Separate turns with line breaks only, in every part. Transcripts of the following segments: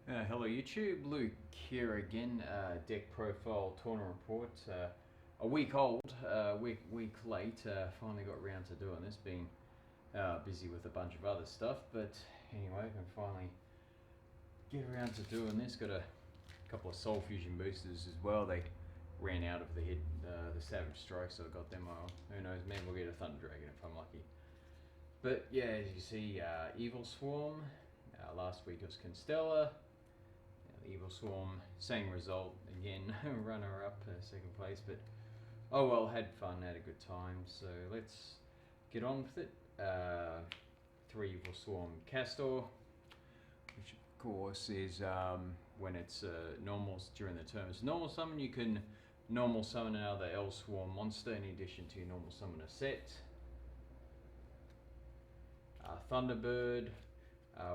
Hello YouTube, Luke here again. Deck profile tournament report. A week old, week late. Finally got around to doing this. Been busy with a bunch of other stuff, but anyway, I can finally get around to doing this. Got a couple of Soul Fusion boosters as well. They ran out of the Savage Strike, so I got them. Who knows? Maybe we'll get a Thunder Dragon if I'm lucky. But yeah, as you see, Evilswarm. Last week it was Constella. Evilswarm, same result again, runner up, second place, but oh well, had fun, had a good time, so let's get on with it. 3 Evilswarm Castor, which of course is when it's normals during the term. It's normal summon, you can normal summon another Evilswarm monster in addition to your normal summoner set. Thunderbird.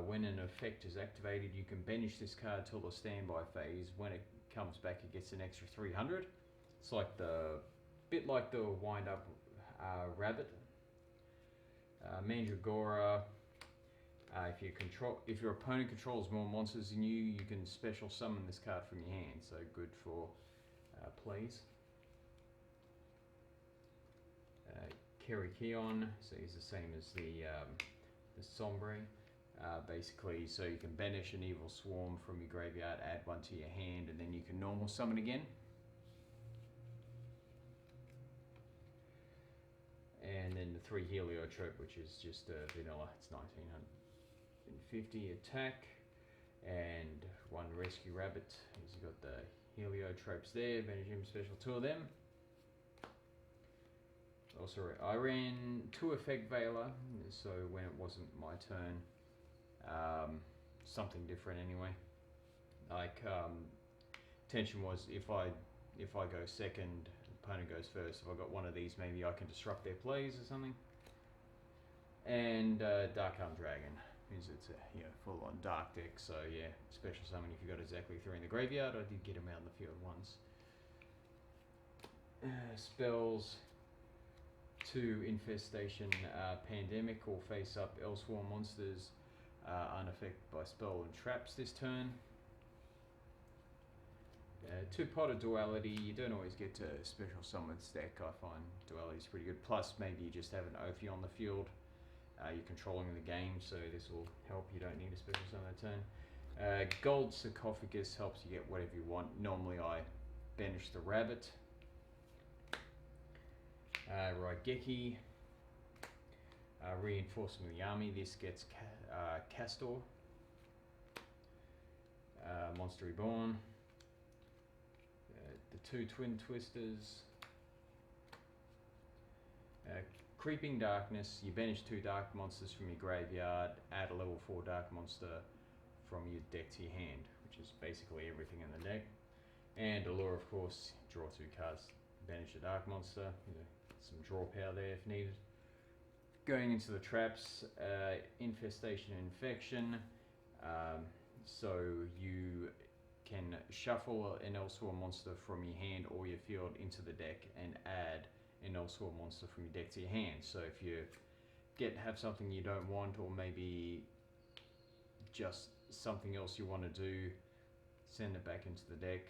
When an effect is activated, you can banish this card till the standby phase. When it comes back, it gets an extra 300. It's like bit like the wind up rabbit. Mandragora. If your opponent controls more monsters than you can special summon this card from your hand. So good for plays. Kerry Keon. So he's the same as the Sombre. Basically, so you can banish an Evilswarm from your graveyard, add one to your hand, and then you can normal summon again. And then the 3 Heliotrope, which is just vanilla. It's 1950 attack, and 1 Rescue Rabbit. He's got the Heliotropes there. Banish him, special 2 of them. Also, I ran 2 Effect Veiler, so when it wasn't my turn. Something different anyway. Like intention was if I go second, the opponent goes first. If I got one of these, maybe I can disrupt their plays or something. And Dark Arm Dragon, because it's a full on dark deck. So yeah, special summon if you got exactly 3 in the graveyard. I did get them out in the field once. Spells. 2 Infestation Pandemic, or face up Evilswarm monsters unaffected by spell and traps this turn. 2 Pot of Duality. You don't always get to special summon deck. I find Duality is pretty good. Plus, maybe you just have an Ophi on the field. You're controlling the game, so this will help. You don't need a special summon that turn. Gold Sarcophagus helps you get whatever you want. Normally, I banish the rabbit. Raigeki. Reinforcement of the army. This gets Castor. Monster Reborn. The 2 Twin Twisters. Creeping Darkness. You banish 2 dark monsters from your graveyard. Add a level 4 dark monster from your deck to your hand, which is basically everything in the deck. And Allure, of course. Draw 2 cards. Banish a dark monster. Some draw power there if needed. Going into the traps, Infestation and Infection. So you can shuffle an Evilswarm monster from your hand or your field into the deck and add an Evilswarm monster from your deck to your hand. So if you have something you don't want, or maybe just something else you want to do, send it back into the deck,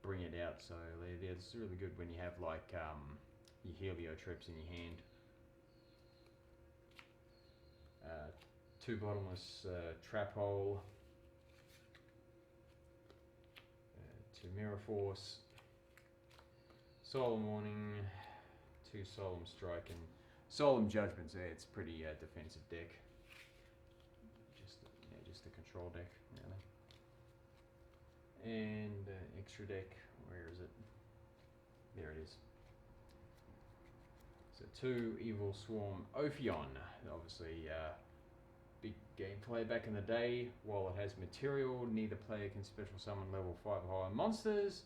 bring it out. So it's really good when you have like your Heliotropes in your hand. 2 Bottomless Trap Hole. 2 Mirror Force. Solemn Warning. 2 Solemn Strike, and Solemn Judgments there. It's pretty defensive deck. Just a control deck, really. And extra deck, where is it? There it is. So 2 Evilswarm Ophion, obviously big gameplay back in the day. While it has material, neither player can special summon level 5 or higher monsters,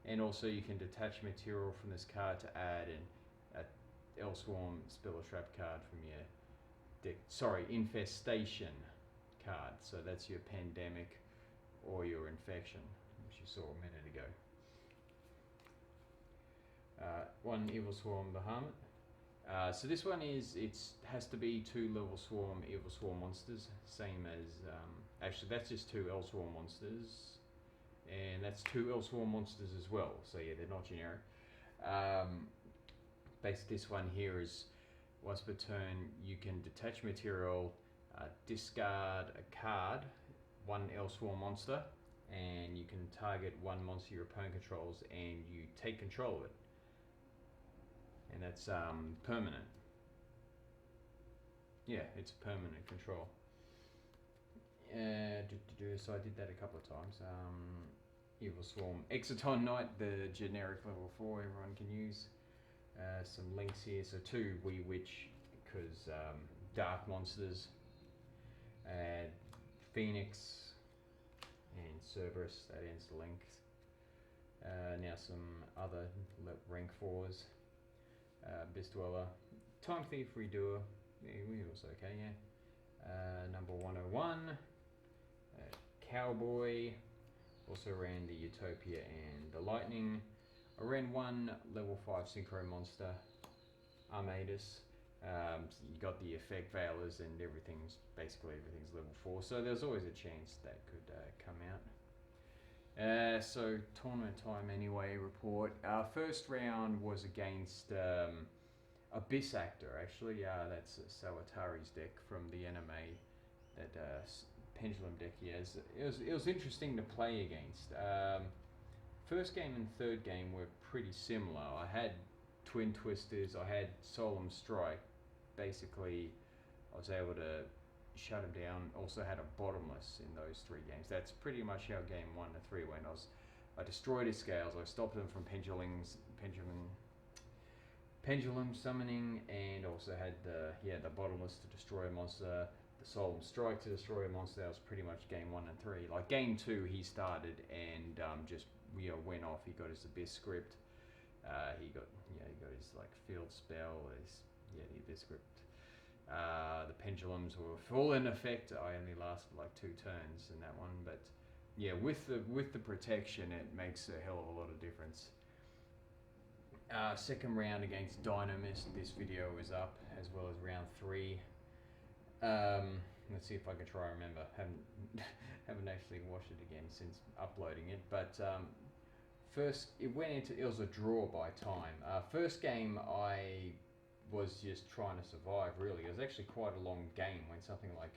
and also you can detach material from this card to add an Evilswarm Spell or Trap card from your deck. Sorry, Infestation card. So that's your Pandemic or your Infection, which you saw a minute ago. 1 Evilswarm Bahamut. So this one has to be 2 level Evilswarm monsters, same as Actually, that's just 2 Evilswarm monsters, and that's 2 Evilswarm monsters as well. So yeah, they're not generic. Basically, this one here is once per turn you can detach material, discard a card, 1 Evilswarm monster, and you can target 1 monster your opponent controls, and you take control of it. And that's permanent. Yeah, it's permanent control. So I did that a couple of times. Evilswarm Exciton Knight, the generic level 4 everyone can use. Some links here. So 2 Wee Witch, because dark monsters. Phoenix and Cerberus, that ends the link. Now some other rank 4s. Abyss Dweller, Time Thief, Redoer, we was okay, yeah. Number 101, Cowboy, also ran the Utopia and the Lightning. I ran 1 level 5 Synchro Monster, Armatus. You got the effect Veilers and everything's level 4, so there's always a chance that could come out. So tournament time anyway, report. Our first round was against Abyss Actor, actually. That's Sawatari's deck from the anime, that Pendulum deck he has. It was interesting to play against. First game and third game were pretty similar. I had Twin Twisters, I had Solemn Strike. Basically, I was able to shut him down. Also had a Bottomless in those 3 games. That's pretty much how game 1 to 3 went. I destroyed his scales. I stopped them from pendulum summoning, and also had the Bottomless to destroy a monster, the Solemn Strike to destroy a monster. That was pretty much game 1 and 3. Like game 2, he started and just went off. He got his Abyss script. He got his like field spell. The Abyss script. The pendulums were full in effect. I only lasted like 2 turns in that one, but yeah, with the protection, it makes a hell of a lot of difference. Second round against Dynamist. This video is up, as well as round 3. Let's see if I can try and remember. Haven't actually watched it again since uploading it, but first it was a draw by time. First game I was just trying to survive, really. It was actually quite a long game, went something like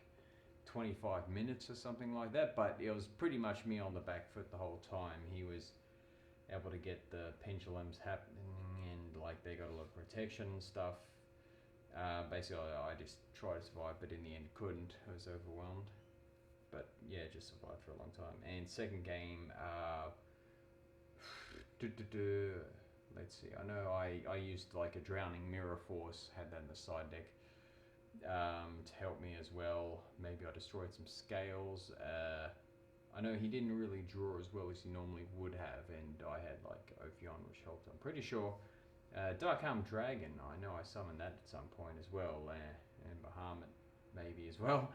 25 minutes or something like that, but it was pretty much me on the back foot the whole time. He was able to get the pendulums happening, and like they got a lot of protection and stuff. Basically I just tried to survive, but in the end couldn't. I was overwhelmed, but yeah, just survived for a long time. And second game, let's see, I know I used like a Drowning Mirror Force, had that in the side deck to help me as well. Maybe I destroyed some scales. I know he didn't really draw as well as he normally would have, and I had like Ophion, which helped. I'm pretty sure. Dark Arm Dragon, I know I summoned that at some point as well, and Bahamut maybe as well.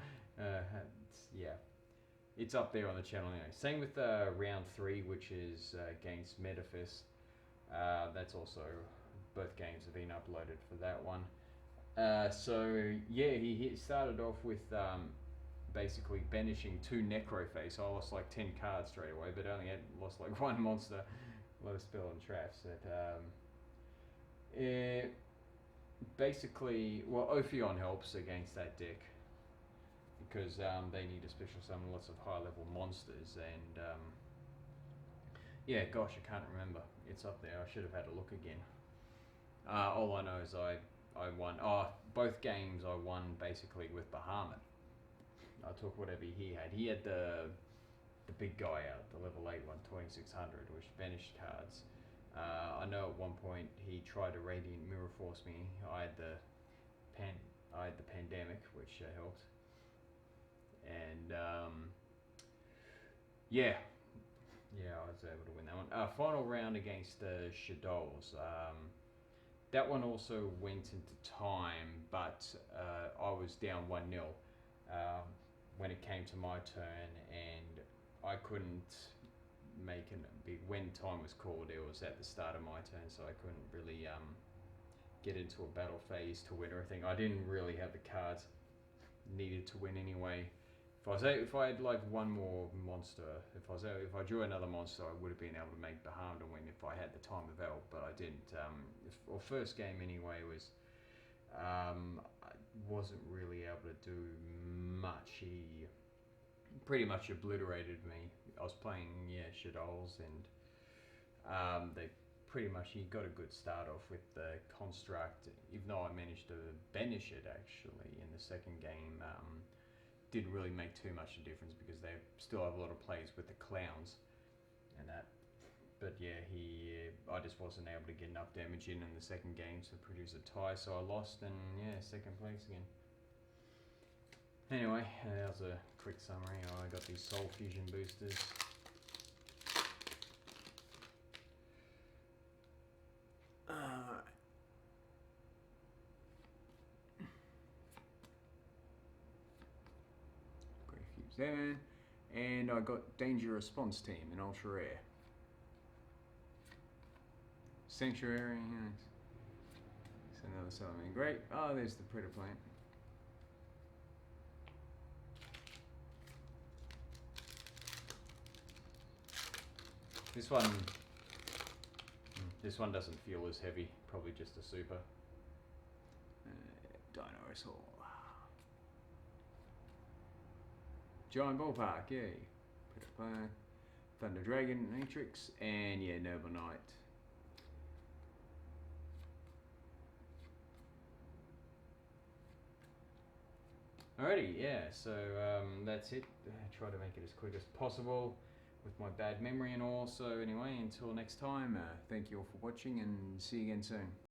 It's up there on the channel anyway. Same with round 3, which is against Metaphys. That's also, both games have been uploaded for that one. So yeah, he started off with basically banishing 2 Necroface. I lost like 10 cards straight away, but only lost like 1 monster, a lot of spell and traps. Basically, well, Ophion helps against that deck, because they need a special summon lots of high level monsters, and yeah, gosh, I can't remember. It's up there. I should have had a look again. All I know is I won. Both games I won basically with Bahamut. I took whatever he had. He had the big guy out, the level 8 one, 2600, which banished cards. I know at one point he tried to Radiant Mirror Force me. I had the Pandemic, which helped. And yeah, I was able to win that one. Final round against Shadows. That one also went into time, but I was down 1-0 when it came to my turn, and I couldn't make when time was called. It was at the start of my turn, so I couldn't really get into a battle phase to win or anything. I didn't really have the cards needed to win anyway. If I had like one more monster, if I drew another monster, I would have been able to make Bahamut win if I had the time available, but I didn't. First game anyway was I wasn't really able to do much. He pretty much obliterated me. I was playing Shadows, and they pretty much, he got a good start off with the construct, even though I managed to banish it actually in the second game. Didn't really make too much of a difference because they still have a lot of plays with the clowns and that. But yeah, I just wasn't able to get enough damage in the second game to produce a tie, so I lost, and yeah, second place again. Anyway, that was a quick summary. I got these Soul Fusion boosters. There, and I got Danger Response Team in Ultra Rare. Sanctuary, it's another Solomon. Great. Oh, there's the Predator Plant. This one doesn't feel as heavy. Probably just a super. Dinosaur. Giant Ballpark, yay. Thunder Dragon, Matrix, and yeah, Noble Knight. Alrighty, yeah, so that's it. Try to make it as quick as possible with my bad memory and all. So anyway, until next time, thank you all for watching, and see you again soon.